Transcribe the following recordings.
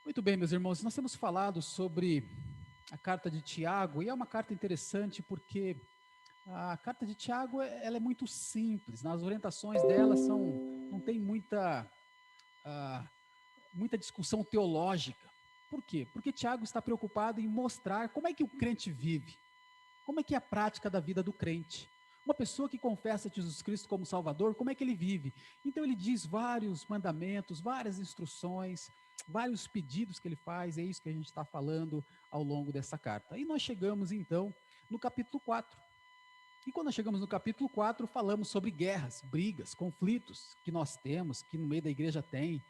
Muito bem, meus irmãos, nós temos falado sobre a carta de Tiago, e é uma carta interessante porque a carta de Tiago ela é muito simples, as orientações dela não tem ah, muita discussão teológica. Por quê? Porque Tiago está preocupado em mostrar como é que o crente vive, como é que é a prática da vida do crente. Uma pessoa que confessa Jesus Cristo como Salvador, como é que ele vive? Então ele diz vários mandamentos, várias instruções, vários pedidos que ele faz, é isso que a gente está falando ao longo dessa carta. E nós chegamos então no capítulo 4. E quando nós chegamos no capítulo 4, falamos sobre guerras, brigas, conflitos que nós temos, que no meio da igreja tem.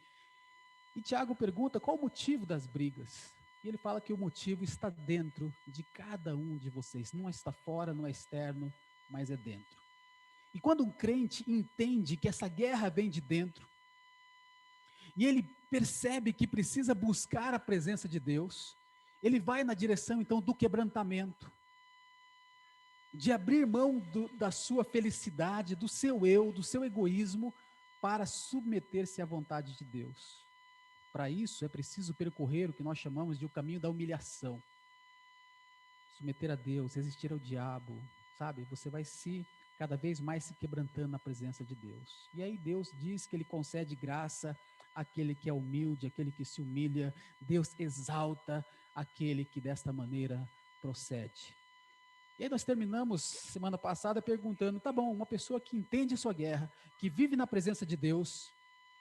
E Tiago pergunta qual o motivo das brigas. E ele fala que o motivo está dentro de cada um de vocês. Não está fora, não é externo, mas é dentro. E quando um crente entende que essa guerra vem de dentro, e ele percebe que precisa buscar a presença de Deus, ele vai na direção então do quebrantamento, de abrir mão da sua felicidade, do seu eu, do seu egoísmo, para submeter-se à vontade de Deus. Para isso é preciso percorrer o que nós chamamos de o caminho da humilhação. Submeter a Deus, resistir ao diabo, sabe? Você vai cada vez mais se quebrantando na presença de Deus. E aí Deus diz que ele concede graça àquele que é humilde, àquele que se humilha. Deus exalta aquele que desta maneira procede. E aí nós terminamos semana passada perguntando, tá bom, uma pessoa que entende a sua guerra, que vive na presença de Deus,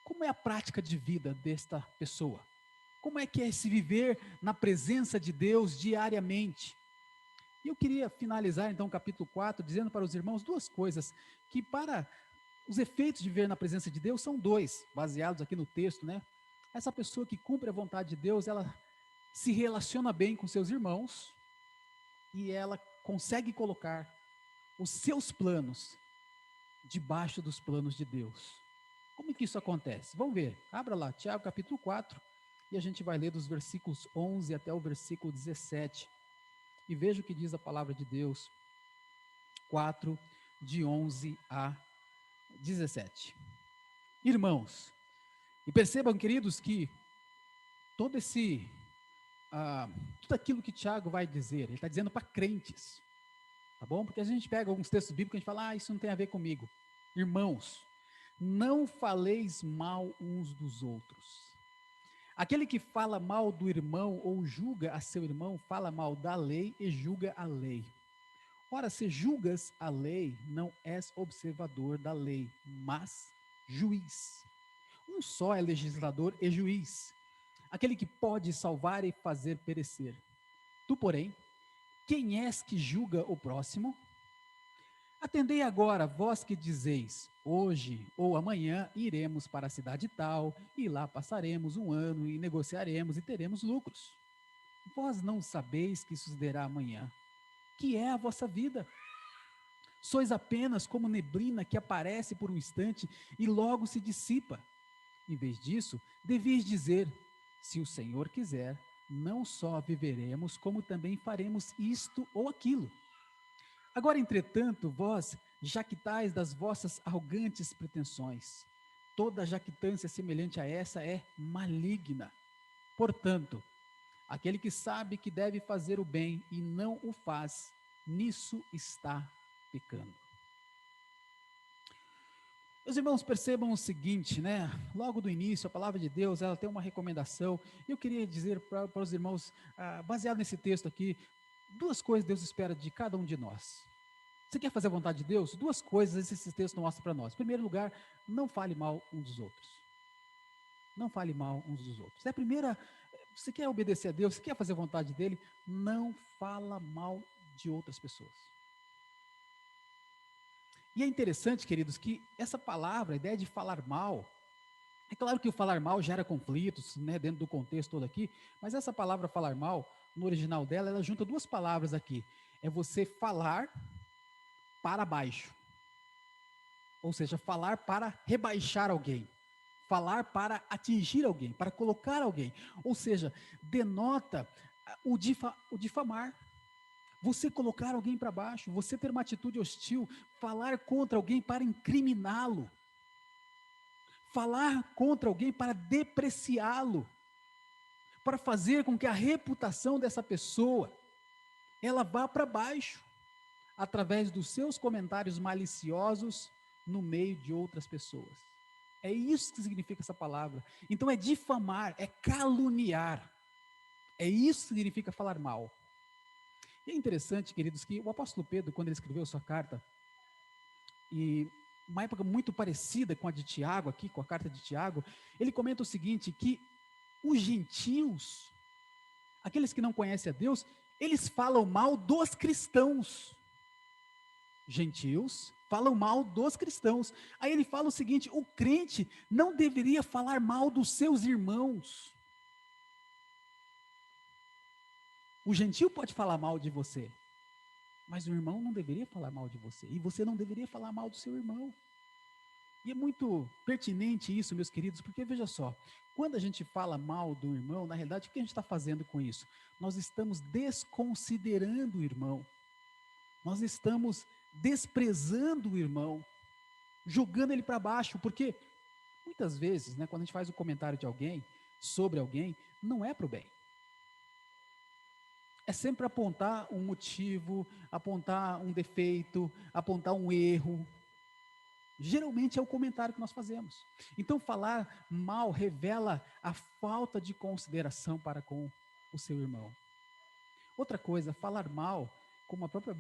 como é a prática de vida desta pessoa? Como é que é se viver na presença de Deus diariamente? E eu queria finalizar então o capítulo 4 dizendo para os irmãos duas coisas, que para os efeitos de viver na presença de Deus são dois, baseados aqui no texto, né? Essa pessoa que cumpre a vontade de Deus, ela se relaciona bem com seus irmãos e ela consegue colocar os seus planos debaixo dos planos de Deus. Como que isso acontece? Vamos ver. Abra lá, Tiago capítulo 4, e a gente vai ler dos versículos 11 até o versículo 17. E veja o que diz a palavra de Deus, 4, de 11 a 17. Irmãos, e percebam, queridos, que todo esse, ah, tudo aquilo que Tiago vai dizer, ele está dizendo para crentes, tá bom? Porque a gente pega alguns textos bíblicos e a gente fala, isso não tem a ver comigo. Irmãos, não faleis mal uns dos outros. Aquele que fala mal do irmão ou julga a seu irmão, fala mal da lei e julga a lei. Ora, se julgas a lei, não és observador da lei, mas juiz. Um só é legislador e juiz, aquele que pode salvar e fazer perecer. Tu, porém, quem és que julga o próximo? Atendei agora, vós que dizeis, hoje ou amanhã iremos para a cidade tal, e lá passaremos um ano e negociaremos e teremos lucros. Vós não sabeis que sucederá amanhã. Que é a vossa vida? Sois apenas como neblina que aparece por um instante e logo se dissipa. Em vez disso, devias dizer: se o Senhor quiser, não só viveremos, como também faremos isto ou aquilo. Agora, entretanto, vós jactais das vossas arrogantes pretensões. Toda jactância semelhante a essa é maligna. Portanto, aquele que sabe que deve fazer o bem e não o faz, nisso está pecando. Meus irmãos, percebam o seguinte, né? Logo do início, a palavra de Deus, ela tem uma recomendação. Eu queria dizer para os irmãos, baseado nesse texto aqui, duas coisas Deus espera de cada um de nós. Você quer fazer a vontade de Deus? Duas coisas esse texto mostra para nós. Em primeiro lugar, não fale mal uns dos outros. Não fale mal uns dos outros. É a primeira, você quer obedecer a Deus, você quer fazer a vontade dele, não fala mal de outras pessoas. E é interessante, queridos, que essa palavra, a ideia de falar mal, é claro que o falar mal gera conflitos, né, dentro do contexto todo aqui, mas essa palavra falar mal, no original dela, ela junta duas palavras aqui. É você falar para baixo. Ou seja, falar para rebaixar alguém. Falar para atingir alguém, para colocar alguém. Ou seja, denota o difamar. Você colocar alguém para baixo, você ter uma atitude hostil, falar contra alguém para incriminá-lo, falar contra alguém para depreciá-lo, para fazer com que a reputação dessa pessoa ela vá para baixo, através dos seus comentários maliciosos no meio de outras pessoas. É isso que significa essa palavra. Então é difamar, é caluniar. É isso que significa falar mal. E é interessante, queridos, que o apóstolo Pedro, quando ele escreveu sua carta, e uma época muito parecida com a de Tiago, aqui, com a carta de Tiago, ele comenta o seguinte, que os gentios, aqueles que não conhecem a Deus, eles falam mal dos cristãos. Gentios falam mal dos cristãos. Aí ele fala o seguinte: o crente não deveria falar mal dos seus irmãos. O gentio pode falar mal de você, mas o irmão não deveria falar mal de você. E você não deveria falar mal do seu irmão. E é muito pertinente isso, meus queridos, porque veja só, quando a gente fala mal do irmão, na realidade, o que a gente está fazendo com isso? Nós estamos desconsiderando o irmão. Nós estamos desprezando o irmão, jogando ele para baixo, porque muitas vezes, né, quando a gente faz um comentário de alguém, sobre alguém, não é para o bem. É sempre apontar um motivo, apontar um defeito, apontar um erro. Geralmente é o comentário que nós fazemos. Então, falar mal revela a falta de consideração para com o seu irmão. Outra coisa, falar mal, como a própria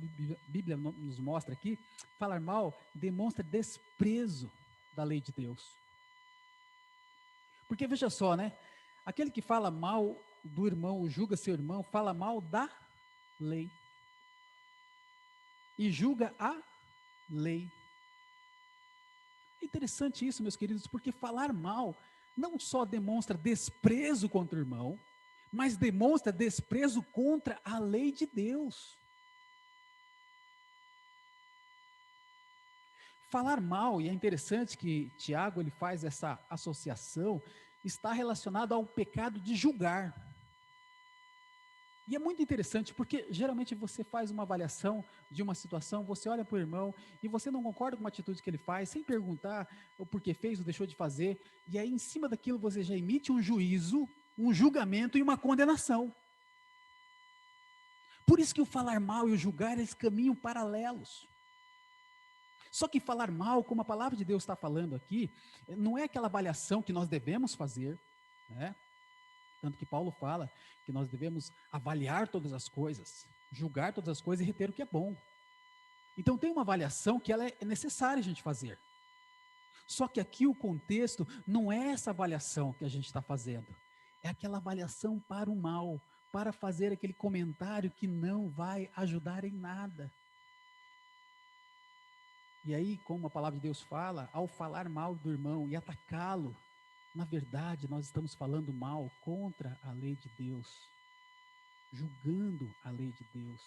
Bíblia nos mostra aqui, falar mal demonstra desprezo da lei de Deus. Porque veja só, né? Aquele que fala mal do irmão, julga seu irmão, fala mal da lei. E julga a lei. É interessante isso, meus queridos, porque falar mal não só demonstra desprezo contra o irmão, mas demonstra desprezo contra a lei de Deus. Falar mal, e é interessante que Tiago ele faz essa associação, está relacionado ao pecado de julgar. E é muito interessante, porque geralmente você faz uma avaliação de uma situação, você olha para o irmão e você não concorda com uma atitude que ele faz, sem perguntar o porquê fez ou deixou de fazer, e aí em cima daquilo você já emite um juízo, um julgamento e uma condenação. Por isso que o falar mal e o julgar, eles caminham paralelos. Só que falar mal, como a palavra de Deus está falando aqui, não é aquela avaliação que nós devemos fazer, né? Tanto que Paulo fala que nós devemos avaliar todas as coisas, julgar todas as coisas e reter o que é bom. Então tem uma avaliação que ela é necessária a gente fazer. Só que aqui o contexto não é essa avaliação que a gente está fazendo. É aquela avaliação para o mal, para fazer aquele comentário que não vai ajudar em nada. E aí, como a palavra de Deus fala, ao falar mal do irmão e atacá-lo, na verdade, nós estamos falando mal contra a lei de Deus, julgando a lei de Deus.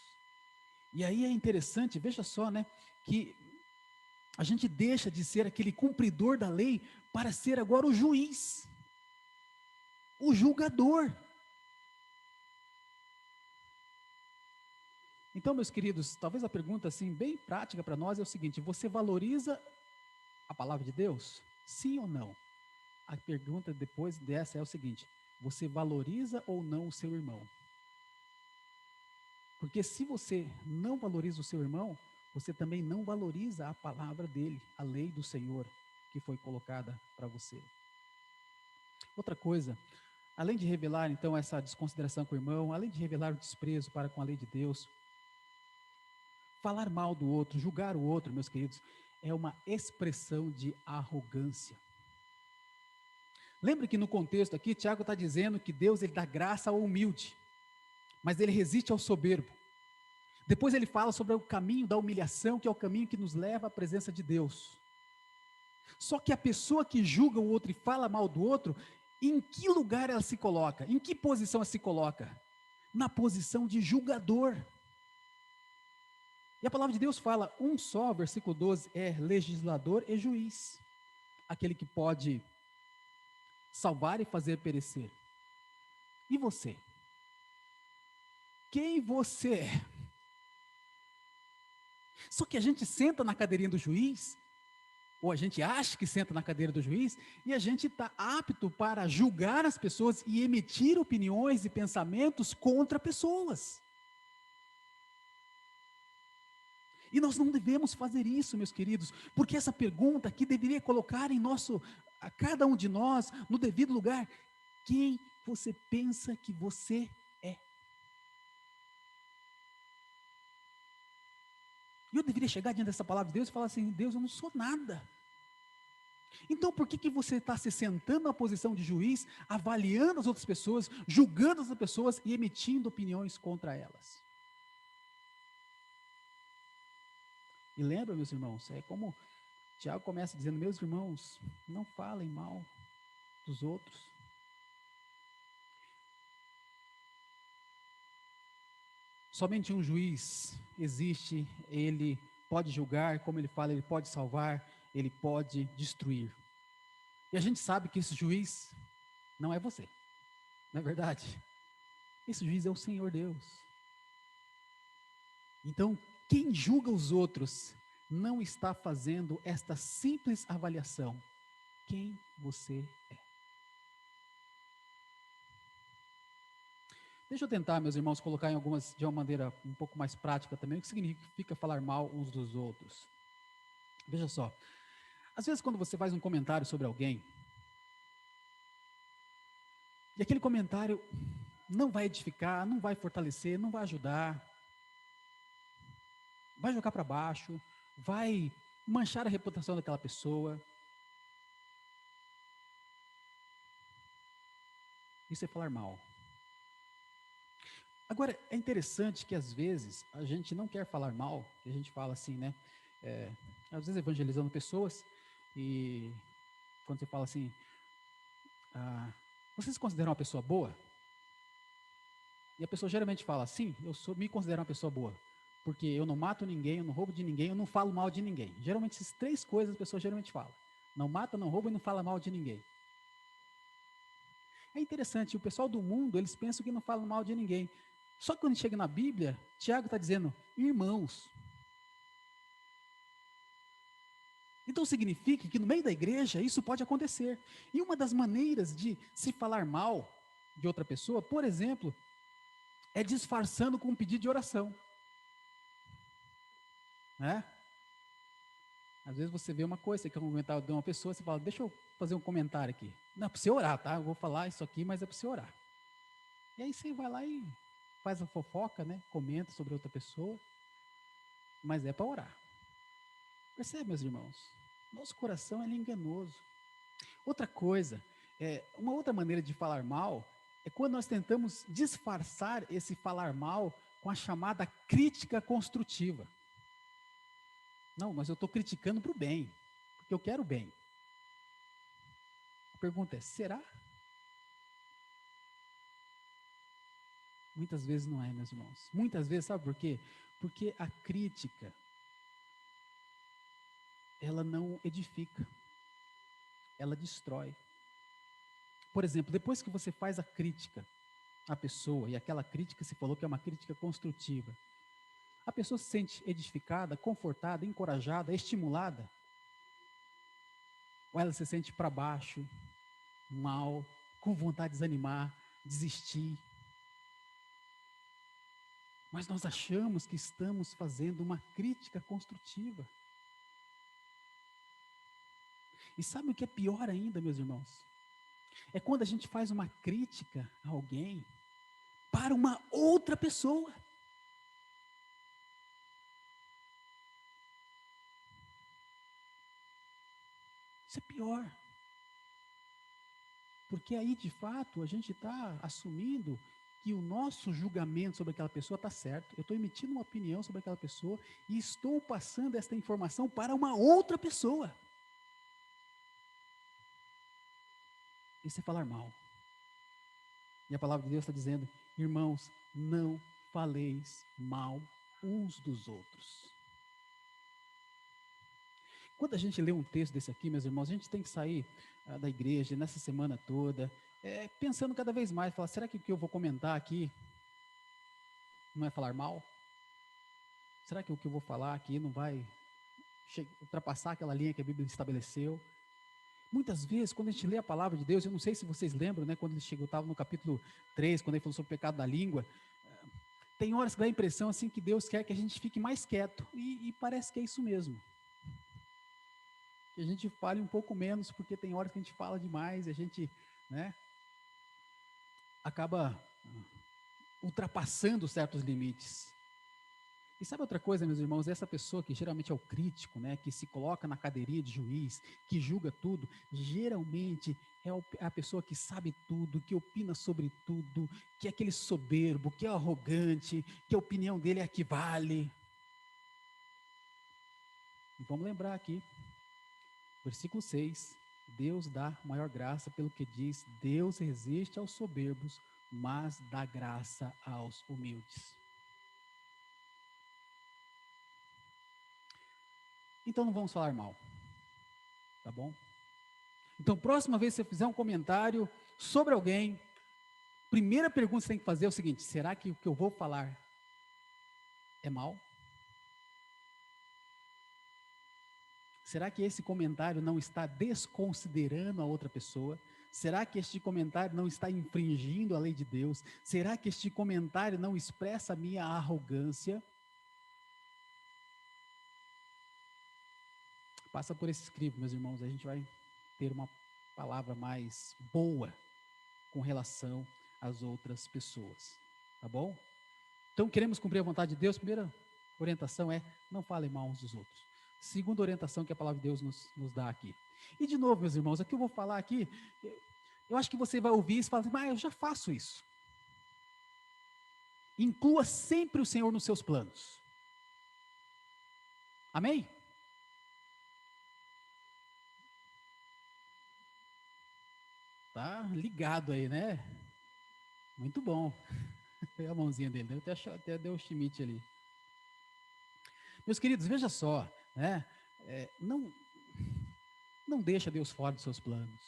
E aí é interessante, veja só, né, que a gente deixa de ser aquele cumpridor da lei para ser agora o juiz, o julgador. Então, meus queridos, talvez a pergunta assim bem prática para nós é o seguinte: você valoriza a palavra de Deus? Sim ou não? A pergunta depois dessa é o seguinte: você valoriza ou não o seu irmão? Porque se você não valoriza o seu irmão, você também não valoriza a palavra dele, a lei do Senhor que foi colocada para você. Outra coisa, além de revelar então essa desconsideração com o irmão, além de revelar o desprezo para com a lei de Deus, falar mal do outro, julgar o outro, meus queridos, é uma expressão de arrogância. Lembre que no contexto aqui, Tiago está dizendo que Deus ele dá graça ao humilde, mas ele resiste ao soberbo. Depois ele fala sobre o caminho da humilhação, que é o caminho que nos leva à presença de Deus. Só que a pessoa que julga o outro e fala mal do outro, em que lugar ela se coloca? Em que posição ela se coloca? Na posição de julgador. E a palavra de Deus fala, um só, versículo 12, é legislador e juiz. Aquele que pode salvar e fazer perecer. E você? Quem você é? Só que a gente senta na cadeirinha do juiz ou a gente acha que senta na cadeira do juiz, e a gente está apto para julgar as pessoas e emitir opiniões e pensamentos contra pessoas. E nós não devemos fazer isso, meus queridos, porque essa pergunta aqui deveria colocar a cada um de nós, no devido lugar, quem você pensa que você é? E eu deveria chegar diante dessa palavra de Deus e falar assim: Deus, eu não sou nada. Então, por que você está se sentando na posição de juiz, avaliando as outras pessoas, julgando as outras pessoas e emitindo opiniões contra elas? E lembra, meus irmãos, é como Tiago começa dizendo: meus irmãos, não falem mal dos outros. Somente um juiz existe, ele pode julgar, como ele fala, ele pode salvar, ele pode destruir. E a gente sabe que esse juiz não é você, não é verdade? Esse juiz é o Senhor Deus. Então, quem julga os outros não está fazendo esta simples avaliação: quem você é. Deixa eu tentar, meus irmãos, colocar de uma maneira um pouco mais prática também, o que significa falar mal uns dos outros. Veja só, às vezes quando você faz um comentário sobre alguém, e aquele comentário não vai edificar, não vai fortalecer, não vai ajudar, vai jogar para baixo, vai manchar a reputação daquela pessoa. Isso é falar mal. Agora, é interessante que às vezes a gente não quer falar mal, a gente fala assim, né? Às vezes evangelizando pessoas, e quando você fala assim, você se considera uma pessoa boa? E a pessoa geralmente fala assim: me considero uma pessoa boa, porque eu não mato ninguém, eu não roubo de ninguém, eu não falo mal de ninguém. Geralmente essas três coisas a pessoa geralmente fala: não mata, não rouba e não fala mal de ninguém. É interessante, o pessoal do mundo, eles pensam que não falam mal de ninguém. Só que quando chega na Bíblia, Tiago está dizendo irmãos. Então significa que no meio da igreja isso pode acontecer. E uma das maneiras de se falar mal de outra pessoa, por exemplo, é disfarçando com um pedido de oração. Né? Às vezes você vê uma coisa, você quer comentar de uma pessoa, você fala: deixa eu fazer um comentário aqui. Não, é para você orar, tá? Eu vou falar isso aqui, mas é para você orar. E aí você vai lá e faz a fofoca, né? Comenta sobre outra pessoa, mas é para orar. Percebe, meus irmãos? Nosso coração é enganoso. Outra coisa, uma outra maneira de falar mal é quando nós tentamos disfarçar esse falar mal com a chamada crítica construtiva. Não, mas eu estou criticando para o bem, porque eu quero o bem. A pergunta é: será? Muitas vezes não é, meus irmãos. Muitas vezes, sabe por quê? Porque a crítica, ela não edifica, ela destrói. Por exemplo, depois que você faz a crítica à pessoa, e aquela crítica se falou que é uma crítica construtiva, a pessoa se sente edificada, confortada, encorajada, estimulada, ou ela se sente para baixo, mal, com vontade de desanimar, desistir. Mas nós achamos que estamos fazendo uma crítica construtiva. E sabe o que é pior ainda, meus irmãos? É quando a gente faz uma crítica a alguém para uma outra pessoa. Isso é pior. Porque aí, de fato, a gente está assumindo que o nosso julgamento sobre aquela pessoa está certo. Eu estou emitindo uma opinião sobre aquela pessoa e estou passando esta informação para uma outra pessoa. Isso é falar mal. E a palavra de Deus está dizendo: irmãos, não faleis mal uns dos outros. Quando a gente lê um texto desse aqui, meus irmãos, a gente tem que sair da igreja nessa semana toda, pensando cada vez mais, falar: será que o que eu vou comentar aqui não é falar mal? Será que o que eu vou falar aqui não vai ultrapassar aquela linha que a Bíblia estabeleceu. Muitas vezes, quando a gente lê a palavra de Deus, eu não sei se vocês lembram, né, quando ele chegou, estava no capítulo 3, quando ele falou sobre o pecado da língua, tem horas que dá a impressão assim que Deus quer que a gente fique mais quieto, e parece que é isso mesmo. Que a gente fale um pouco menos, porque tem horas que a gente fala demais, e a gente, né, acaba ultrapassando certos limites. E sabe outra coisa, meus irmãos? Essa pessoa que geralmente é o crítico, né, que se coloca na cadeirinha de juiz, que julga tudo, geralmente é a pessoa que sabe tudo, que opina sobre tudo, que é aquele soberbo, que é arrogante, que a opinião dele é a que vale. E vamos lembrar aqui, versículo 6, Deus dá maior graça pelo que diz, Deus resiste aos soberbos, mas dá graça aos humildes. Então não vamos falar mal, tá bom? Então, próxima vez que você fizer um comentário sobre alguém, primeira pergunta que você tem que fazer é o seguinte: será que o que eu vou falar é mal? Será que esse comentário não está desconsiderando a outra pessoa? Será que este comentário não está infringindo a lei de Deus? Será que este comentário não expressa a minha arrogância? Passa por esse crivo, meus irmãos, a gente vai ter uma palavra mais boa com relação às outras pessoas, tá bom? Então, queremos cumprir a vontade de Deus. Primeira orientação é: não falem mal uns dos outros. Segunda orientação que a palavra de Deus nos dá aqui. E de novo, meus irmãos, aqui eu vou falar aqui, eu acho que você vai ouvir isso e falar assim: mas eu já faço isso. Inclua sempre o Senhor nos seus planos. Amém? Tá ligado aí, né? Muito bom. A mãozinha dele, até deu o chimite ali. Meus queridos, veja só, né? Não deixa Deus fora dos seus planos.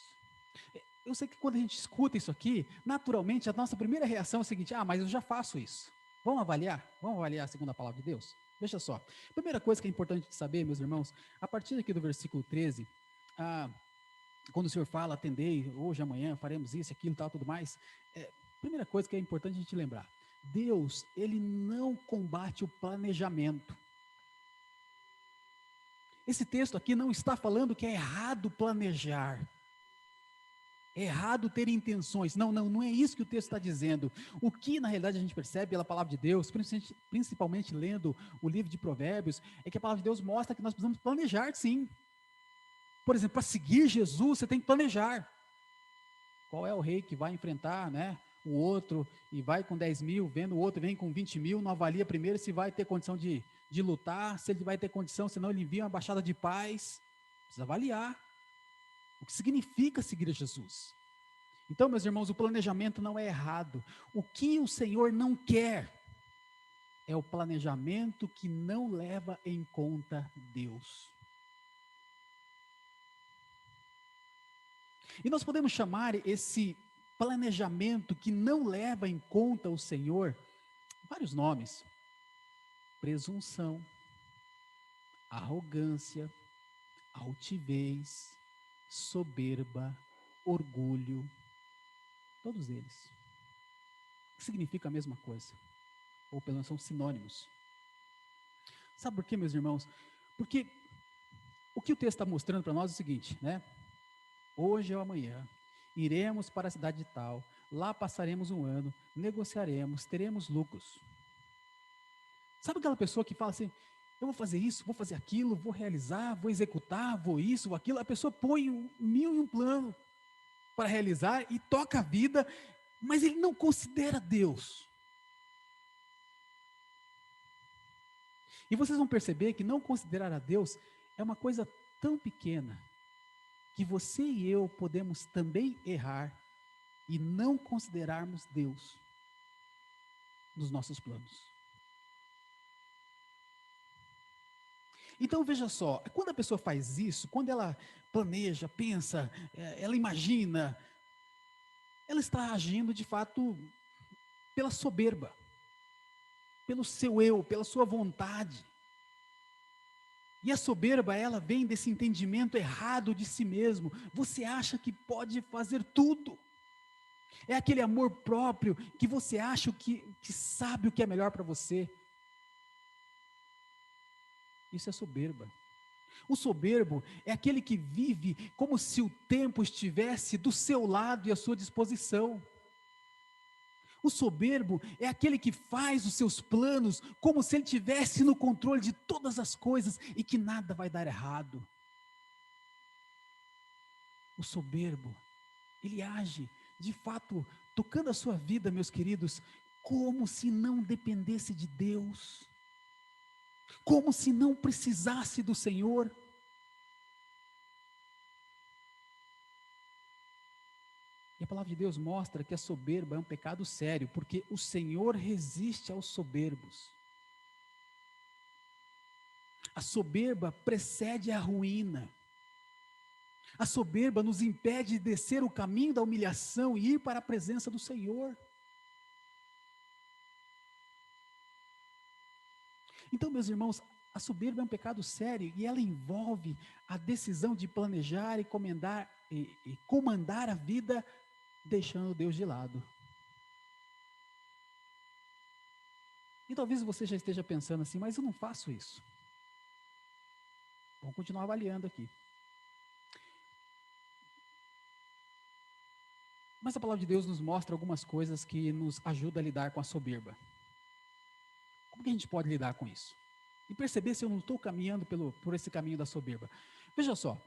Eu sei que quando a gente escuta isso aqui, naturalmente a nossa primeira reação é a seguinte: mas eu já faço isso. Vamos avaliar? Vamos avaliar segundo a palavra de Deus? Veja só. Primeira coisa que é importante de saber, meus irmãos, a partir aqui do versículo 13, quando o Senhor fala: atendei, hoje, amanhã, faremos isso, aquilo, tal, tudo mais. Primeira coisa que é importante a gente lembrar: Deus, ele não combate o planejamento. Esse texto aqui não está falando que é errado planejar. É errado ter intenções. Não é isso que o texto está dizendo. O que, na realidade, a gente percebe pela palavra de Deus, principalmente lendo o livro de Provérbios, é que a palavra de Deus mostra que nós precisamos planejar, sim. Por exemplo, para seguir Jesus, você tem que planejar. Qual é o rei que vai enfrentar, né, o outro e vai com 10 mil, vendo o outro vem com 20 mil, não avalia primeiro se vai ter condição de lutar, se ele vai ter condição, senão ele envia uma baixada de paz. Precisa avaliar o que significa seguir a Jesus. Então, meus irmãos, o planejamento não é errado. O que o Senhor não quer é o planejamento que não leva em conta Deus. E nós podemos chamar esse planejamento que não leva em conta o Senhor vários nomes: presunção, arrogância, altivez, soberba, orgulho, todos eles. Que significa a mesma coisa, ou pelo menos são sinônimos. Sabe por quê, meus irmãos? Porque o que o texto está mostrando para nós é o seguinte, né? Hoje ou amanhã, iremos para a cidade de tal, lá passaremos um ano, negociaremos, teremos lucros. Sabe aquela pessoa que fala assim: eu vou fazer isso, vou fazer aquilo, vou realizar, vou executar, vou isso, vou aquilo. A pessoa põe 1001 plano para realizar e toca a vida, mas ele não considera Deus. E vocês vão perceber que não considerar a Deus é uma coisa tão pequena, que você e eu podemos também errar e não considerarmos Deus nos nossos planos. Então veja só, quando a pessoa faz isso, quando ela planeja, pensa, ela imagina, ela está agindo de fato pela soberba, pelo seu eu, pela sua vontade. E a soberba, ela vem desse entendimento errado de si mesmo. Você acha que pode fazer tudo. É aquele amor próprio que você acha que sabe o que é melhor para você. Isso é soberba. O soberbo é aquele que vive como se o tempo estivesse do seu lado e à sua disposição. O soberbo é aquele que faz os seus planos como se ele tivesse no controle de todas as coisas e que nada vai dar errado. O soberbo, ele age, de fato, tocando a sua vida, meus queridos, como se não dependesse de Deus, como se não precisasse do Senhor. E a palavra de Deus mostra que a soberba é um pecado sério, porque o Senhor resiste aos soberbos. A soberba precede a ruína. A soberba nos impede de descer o caminho da humilhação e ir para a presença do Senhor. Então, meus irmãos, a soberba é um pecado sério e ela envolve a decisão de planejar e comandar a vida, deixando Deus de lado. E talvez você já esteja pensando assim, mas eu não faço isso. Vamos continuar avaliando aqui. Mas a palavra de Deus nos mostra algumas coisas que nos ajudam a lidar com a soberba. Como que a gente pode lidar com isso? E perceber se eu não estou caminhando por esse caminho da soberba. Veja só,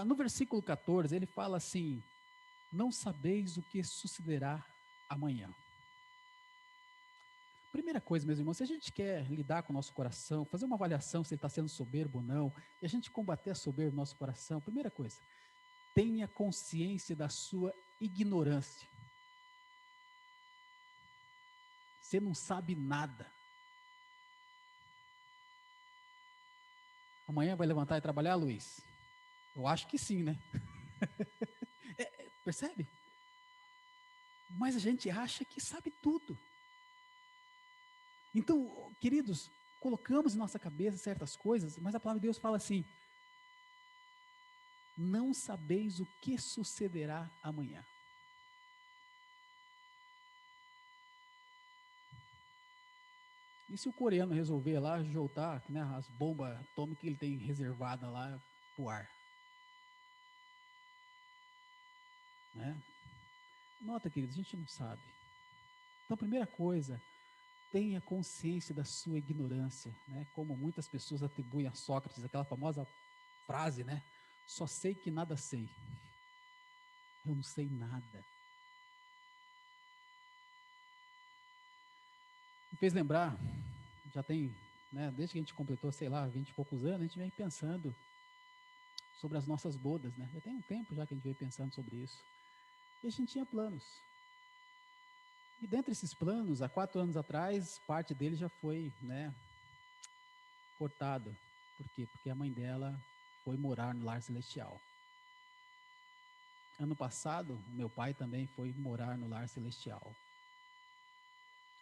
no versículo 14, ele fala assim, não sabeis o que sucederá amanhã. Primeira coisa, meus irmãos, se a gente quer lidar com o nosso coração, fazer uma avaliação se ele está sendo soberbo ou não, e a gente combater a soberba no nosso coração, primeira coisa, tenha consciência da sua ignorância. Você não sabe nada. Amanhã vai levantar e trabalhar, Luiz? Eu acho que sim, né? Percebe? Mas a gente acha que sabe tudo. Então, queridos, colocamos em nossa cabeça certas coisas, mas a palavra de Deus fala assim, não sabeis o que sucederá amanhã. E se o coreano resolver lá jogar, né, as bombas atômicas que ele tem reservada lá pro ar? Né? Nota, queridos, a gente não sabe. Então, primeira coisa, tenha consciência da sua ignorância, né? Como muitas pessoas atribuem a Sócrates aquela famosa frase, né? Só sei que nada sei. Eu não sei nada. Me fez lembrar, já tem, né, desde que a gente completou, sei lá, 20 e poucos anos, a gente vem pensando sobre as nossas bodas, né? Já tem um tempo já que a gente vem pensando sobre isso. E a gente tinha planos. E dentre esses planos, há 4 anos atrás, parte dele já foi, né, cortado. Por quê? Porque a mãe dela foi morar no lar celestial. Ano passado, o meu pai também foi morar no lar celestial.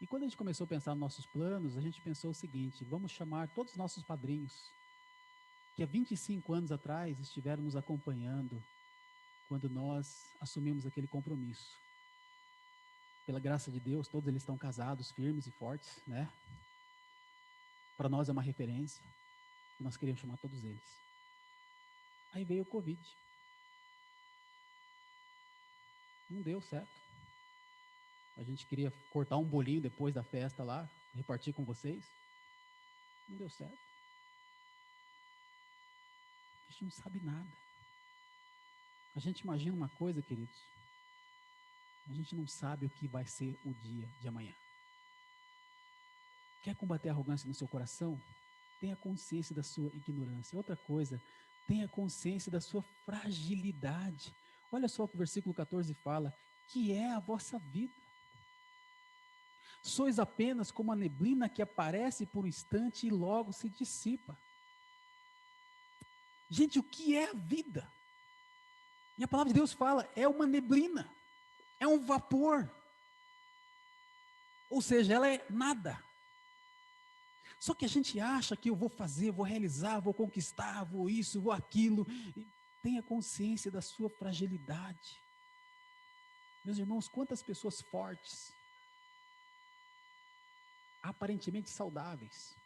E quando a gente começou a pensar nos nossos planos, a gente pensou o seguinte, vamos chamar todos os nossos padrinhos, que há 25 anos atrás estiveram nos acompanhando, quando nós assumimos aquele compromisso. Pela graça de Deus, todos eles estão casados, firmes e fortes, né? Para nós é uma referência, e nós queríamos chamar todos eles. Aí veio o Covid. Não deu certo. A gente queria cortar um bolinho depois da festa lá, repartir com vocês. Não deu certo. A gente não sabe nada. A gente imagina uma coisa, queridos. A gente não sabe o que vai ser o dia de amanhã. Quer combater a arrogância no seu coração? Tenha consciência da sua ignorância. Outra coisa, tenha consciência da sua fragilidade. Olha só o que o versículo 14 fala, que é a vossa vida. Sois apenas como a neblina que aparece por um instante e logo se dissipa. Gente, o que é a vida? E a palavra de Deus fala, é uma neblina, é um vapor. Ou seja, ela é nada. Só que a gente acha que eu vou fazer, vou realizar, vou conquistar, vou isso, vou aquilo. E tenha consciência da sua fragilidade. Meus irmãos, quantas pessoas fortes, aparentemente saudáveis,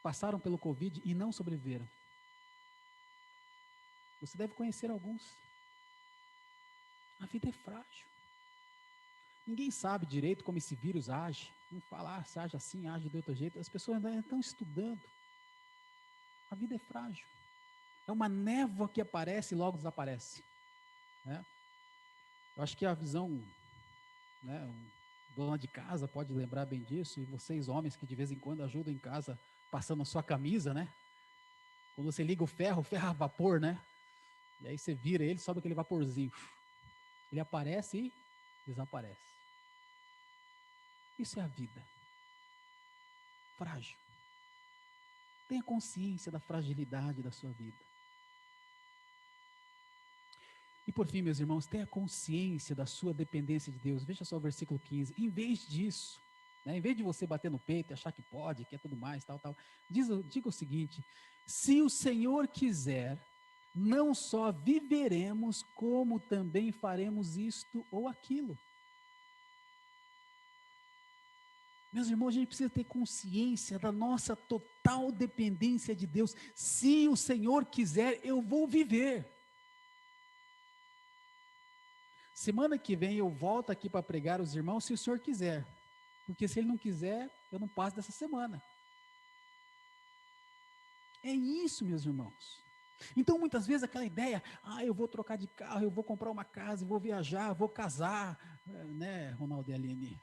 passaram pelo Covid e não sobreviveram? Você deve conhecer alguns. A vida é frágil. Ninguém sabe direito como esse vírus age. Não fala, se age assim, age de outro jeito. As pessoas ainda estão estudando. A vida é frágil. É uma névoa que aparece e logo desaparece. Né? Eu acho que a visão, né, dona de casa pode lembrar bem disso, e vocês homens que de vez em quando ajudam em casa, passando a sua camisa, né? Quando você liga o ferro a vapor, né? E aí você vira ele, sobe aquele vaporzinho. Ele aparece e desaparece. Isso é a vida. Frágil. Tenha consciência da fragilidade da sua vida. E por fim, meus irmãos, tenha consciência da sua dependência de Deus. Veja só o versículo 15. Em vez disso, né, em vez de você bater no peito e achar que pode, que é tudo mais, tal, diga o seguinte: se o Senhor quiser, não só viveremos, como também faremos isto ou aquilo. Meus irmãos, a gente precisa ter consciência da nossa total dependência de Deus. Se o Senhor quiser, eu vou viver. Semana que vem eu volto aqui para pregar os irmãos, se o Senhor quiser. Porque se Ele não quiser, eu não passo dessa semana. É isso, meus irmãos. Então, muitas vezes, aquela ideia, eu vou trocar de carro, eu vou comprar uma casa, eu vou viajar, vou casar, né, Ronaldo e Aline?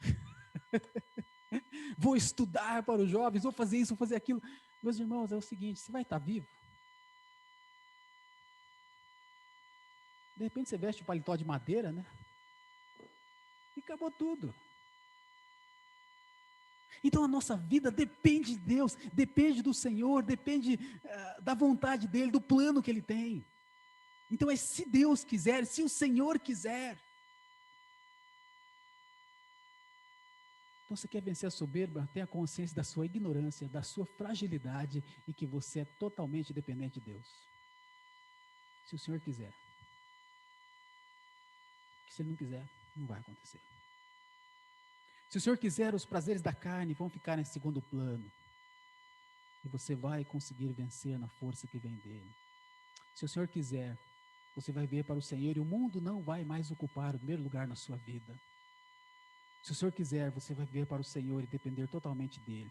Vou estudar para os jovens, vou fazer isso, vou fazer aquilo. Meus irmãos, é o seguinte, você vai estar vivo? De repente você veste o paletó de madeira, né? E acabou tudo. Então a nossa vida depende de Deus, depende do Senhor, depende da vontade dEle, do plano que Ele tem. Então é se Deus quiser, se o Senhor quiser. Então você quer vencer a soberba? Tenha consciência da sua ignorância, da sua fragilidade e que você é totalmente dependente de Deus. Se o Senhor quiser. Porque se Ele não quiser, não vai acontecer. Se o Senhor quiser, os prazeres da carne vão ficar em segundo plano. E você vai conseguir vencer na força que vem dEle. Se o Senhor quiser, você vai ver para o Senhor e o mundo não vai mais ocupar o primeiro lugar na sua vida. Se o Senhor quiser, você vai ver para o Senhor e depender totalmente dEle.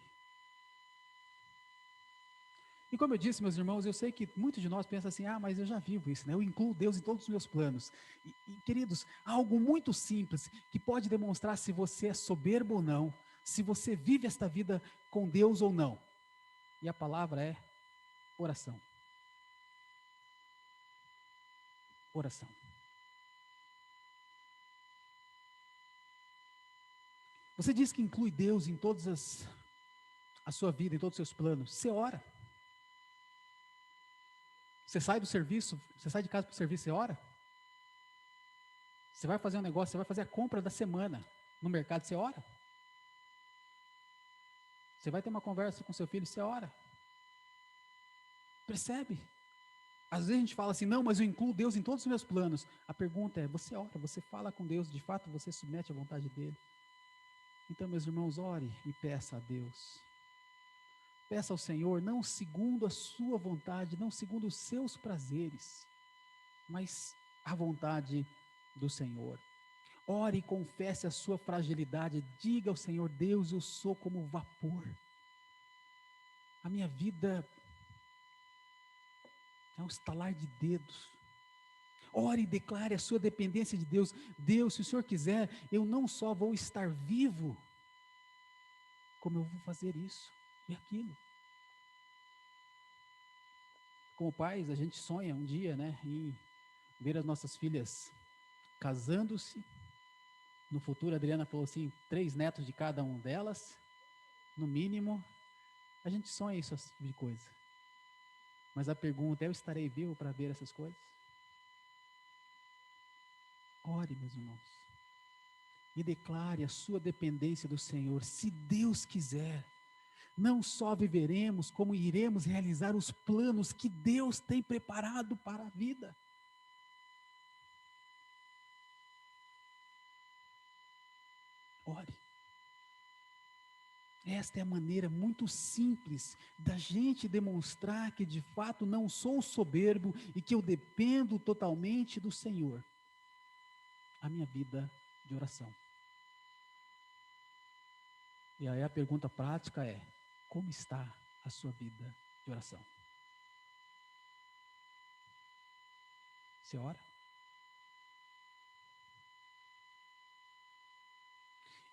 E como eu disse, meus irmãos, eu sei que muitos de nós pensam assim, mas eu já vivo isso, né? Eu incluo Deus em todos os meus planos. Queridos, algo muito simples que pode demonstrar se você é soberbo ou não, se você vive esta vida com Deus ou não. E a palavra é oração. Oração. Você diz que inclui Deus em todas a sua vida, em todos os seus planos. Você ora. Você sai do serviço, você sai de casa para o serviço, você ora. Você vai fazer um negócio, você vai fazer a compra da semana no mercado, você ora. Você vai ter uma conversa com seu filho, você ora. Percebe? Às vezes a gente fala assim, não, mas eu incluo Deus em todos os meus planos. A pergunta é, você ora, você fala com Deus, de fato você submete à vontade dEle? Então, meus irmãos, ore e peça a Deus. Peça ao Senhor, não segundo a sua vontade, não segundo os seus prazeres, mas a vontade do Senhor. Ore e confesse a sua fragilidade. Diga ao Senhor, Deus, eu sou como vapor. A minha vida é um estalar de dedos. Ore e declare a sua dependência de Deus. Deus, se o Senhor quiser, eu não só vou estar vivo, como eu vou fazer isso e aquilo. Como pais, a gente sonha um dia, né, em ver as nossas filhas casando-se. No futuro, a Adriana falou assim, 3 netos de cada um delas, no mínimo. A gente sonha isso tipo de coisa. Mas a pergunta é, eu estarei vivo para ver essas coisas? Ore, meus irmãos. E declare a sua dependência do Senhor. Se Deus quiser, não só viveremos, como iremos realizar os planos que Deus tem preparado para a vida. Ore. Esta é a maneira muito simples da gente demonstrar que de fato não sou soberbo e que eu dependo totalmente do Senhor. A minha vida de oração. E aí a pergunta prática é: como está a sua vida de oração? Você ora?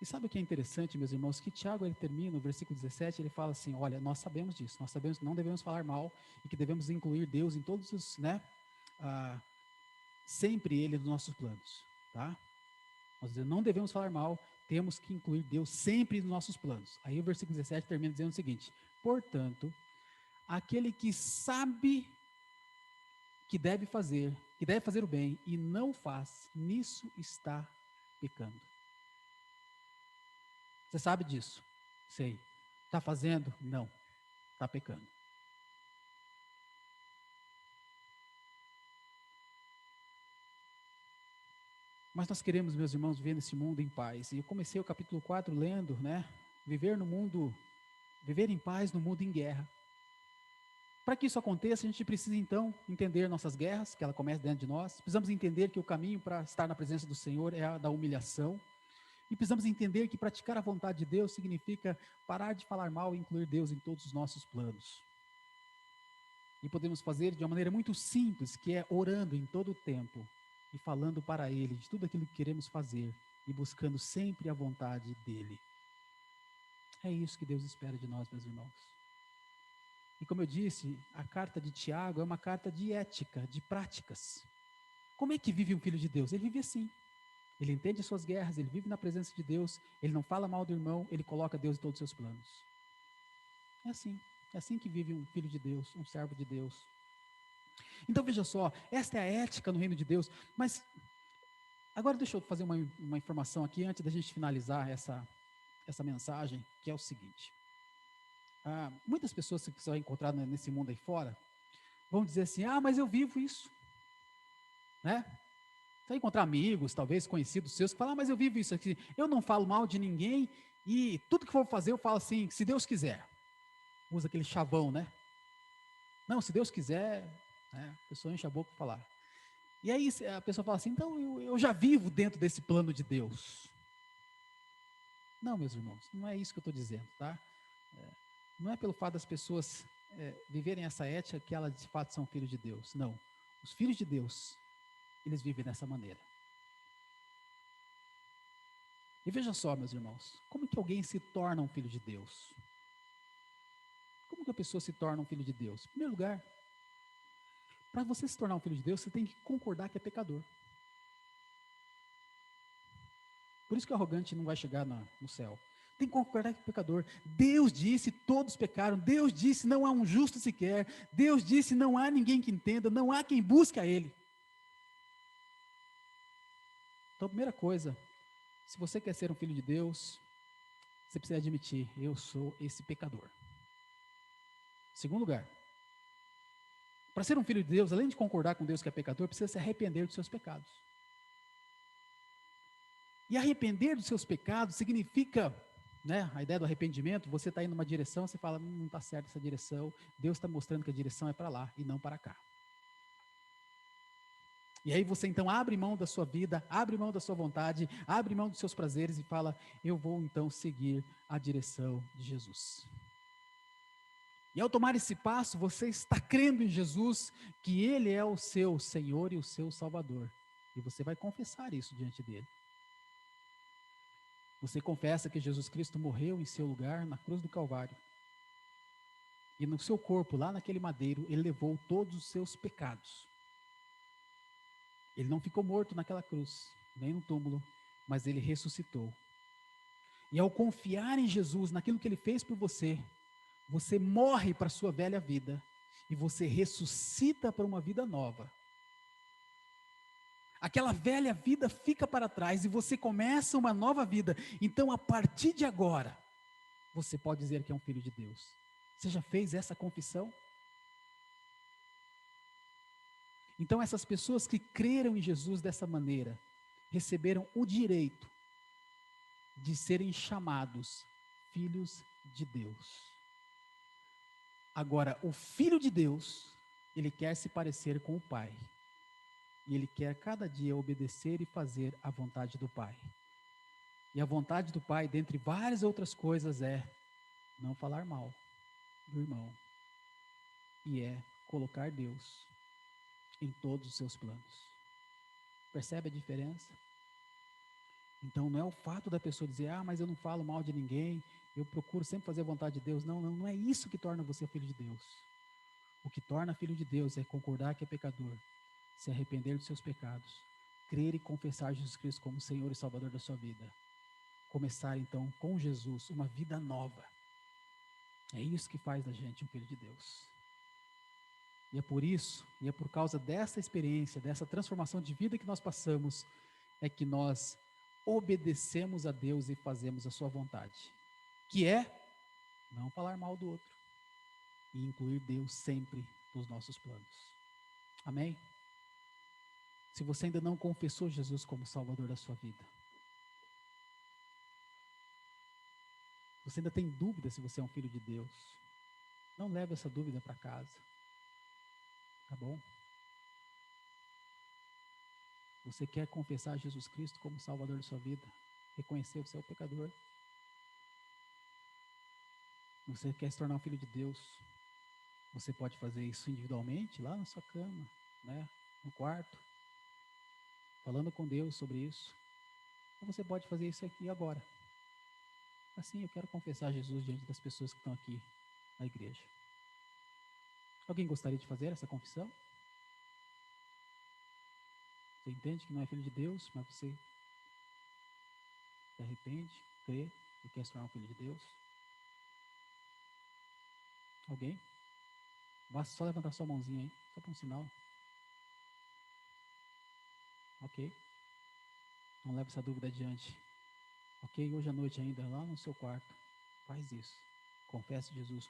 E sabe o que é interessante, meus irmãos? Que Tiago, ele termina, no versículo 17, ele fala assim: olha, nós sabemos disso, nós sabemos que não devemos falar mal e que devemos incluir Deus em todos os, sempre Ele nos nossos planos, tá? Nós não devemos falar mal, temos que incluir Deus sempre nos nossos planos. Aí o versículo 17 termina dizendo o seguinte: portanto, aquele que sabe que deve fazer o bem e não faz, nisso está pecando. Você sabe disso? Sei. Está fazendo? Não. Está pecando. Mas nós queremos, meus irmãos, viver nesse mundo em paz. E eu comecei o capítulo 4 lendo, Viver em paz no mundo em guerra. Para que isso aconteça, a gente precisa então entender nossas guerras, que ela começa dentro de nós. Precisamos entender que o caminho para estar na presença do Senhor é a da humilhação. E precisamos entender que praticar a vontade de Deus significa parar de falar mal e incluir Deus em todos os nossos planos. E podemos fazer de uma maneira muito simples, que é orando em todo o tempo e falando para Ele de tudo aquilo que queremos fazer e buscando sempre a vontade dEle. É isso que Deus espera de nós, meus irmãos. E como eu disse, a carta de Tiago é uma carta de ética, de práticas. Como é que vive um filho de Deus? Ele vive assim. Ele entende as suas guerras, ele vive na presença de Deus, ele não fala mal do irmão, ele coloca Deus em todos os seus planos. É assim que vive um filho de Deus, um servo de Deus. Então veja só, esta é a ética no reino de Deus, mas agora deixa eu fazer uma informação aqui antes da gente finalizar essa mensagem, que é o seguinte. Muitas pessoas que você vai encontrar nesse mundo aí fora, vão dizer assim: mas eu vivo isso, né? Você vai encontrar amigos, talvez conhecidos seus, que falam: mas eu vivo isso aqui, eu não falo mal de ninguém, e tudo que for fazer eu falo assim, se Deus quiser. Usa aquele chavão, né? Não, se Deus quiser, a pessoa enche a boca para falar. E aí a pessoa fala assim: então eu já vivo dentro desse plano de Deus. Não, meus irmãos, não é isso que eu estou dizendo, tá? Não é pelo fato das pessoas viverem essa ética que elas de fato são filhos de Deus. Não. Os filhos de Deus, eles vivem dessa maneira. E veja só, meus irmãos, como que alguém se torna um filho de Deus? Como que a pessoa se torna um filho de Deus? Em primeiro lugar, para você se tornar um filho de Deus, você tem que concordar que é pecador. Por isso que o arrogante não vai chegar no céu. Tem que concordar que é pecador. Deus disse, todos pecaram. Deus disse, não há um justo sequer. Deus disse, não há ninguém que entenda, não há quem busque a Ele. Então, primeira coisa, se você quer ser um filho de Deus, você precisa admitir: eu sou esse pecador. Segundo lugar, para ser um filho de Deus, além de concordar com Deus que é pecador, precisa se arrepender dos seus pecados. E arrepender dos seus pecados significa, a ideia do arrependimento, você está indo numa direção, você fala: não está certa essa direção, Deus está mostrando que a direção é para lá e não para cá. E aí você então abre mão da sua vida, abre mão da sua vontade, abre mão dos seus prazeres e fala: eu vou então seguir a direção de Jesus. E ao tomar esse passo, você está crendo em Jesus, que Ele é o seu Senhor e o seu Salvador. E você vai confessar isso diante dele. Você confessa que Jesus Cristo morreu em seu lugar na cruz do Calvário. E no seu corpo, lá naquele madeiro, Ele levou todos os seus pecados. Ele não ficou morto naquela cruz, nem no túmulo, mas Ele ressuscitou. E ao confiar em Jesus, naquilo que Ele fez por você, você morre para a sua velha vida e você ressuscita para uma vida nova. Aquela velha vida fica para trás e você começa uma nova vida. Então, a partir de agora, você pode dizer que é um filho de Deus. Você já fez essa confissão? Então, essas pessoas que creram em Jesus dessa maneira, receberam o direito de serem chamados filhos de Deus. Agora, o filho de Deus, ele quer se parecer com o Pai. E ele quer cada dia obedecer e fazer a vontade do Pai. E a vontade do Pai, dentre várias outras coisas, é não falar mal do irmão. E é colocar Deus em todos os seus planos. Percebe a diferença? Então não é o fato da pessoa dizer, mas eu não falo mal de ninguém, eu procuro sempre fazer a vontade de Deus. Não, não é isso que torna você filho de Deus. O que torna filho de Deus é concordar que é pecador, se arrepender dos seus pecados, crer e confessar Jesus Cristo como Senhor e Salvador da sua vida. Começar então com Jesus uma vida nova. É isso que faz da gente um filho de Deus. E é por isso, e é por causa dessa experiência, dessa transformação de vida que nós passamos, é que nós obedecemos a Deus e fazemos a sua vontade, que é não falar mal do outro e incluir Deus sempre nos nossos planos. Amém? Se você ainda não confessou Jesus como Salvador da sua vida, você ainda tem dúvida se você é um filho de Deus, não leve essa dúvida para casa, tá bom? Você quer confessar Jesus Cristo como Salvador da sua vida, reconhecer que você é o pecador, você quer se tornar um filho de Deus, você pode fazer isso individualmente, lá na sua cama, né, no quarto, falando com Deus sobre isso. Ou você pode fazer isso aqui agora. Assim, eu quero confessar Jesus diante das pessoas que estão aqui na igreja. Alguém gostaria de fazer essa confissão? Você entende que não é filho de Deus, mas você se arrepende, crê e quer se tornar um filho de Deus? Alguém? Basta só levantar sua mãozinha aí, só para um sinal. Ok? Não leve essa dúvida adiante. Ok? Hoje à noite ainda, lá no seu quarto, faz isso. Confesse Jesus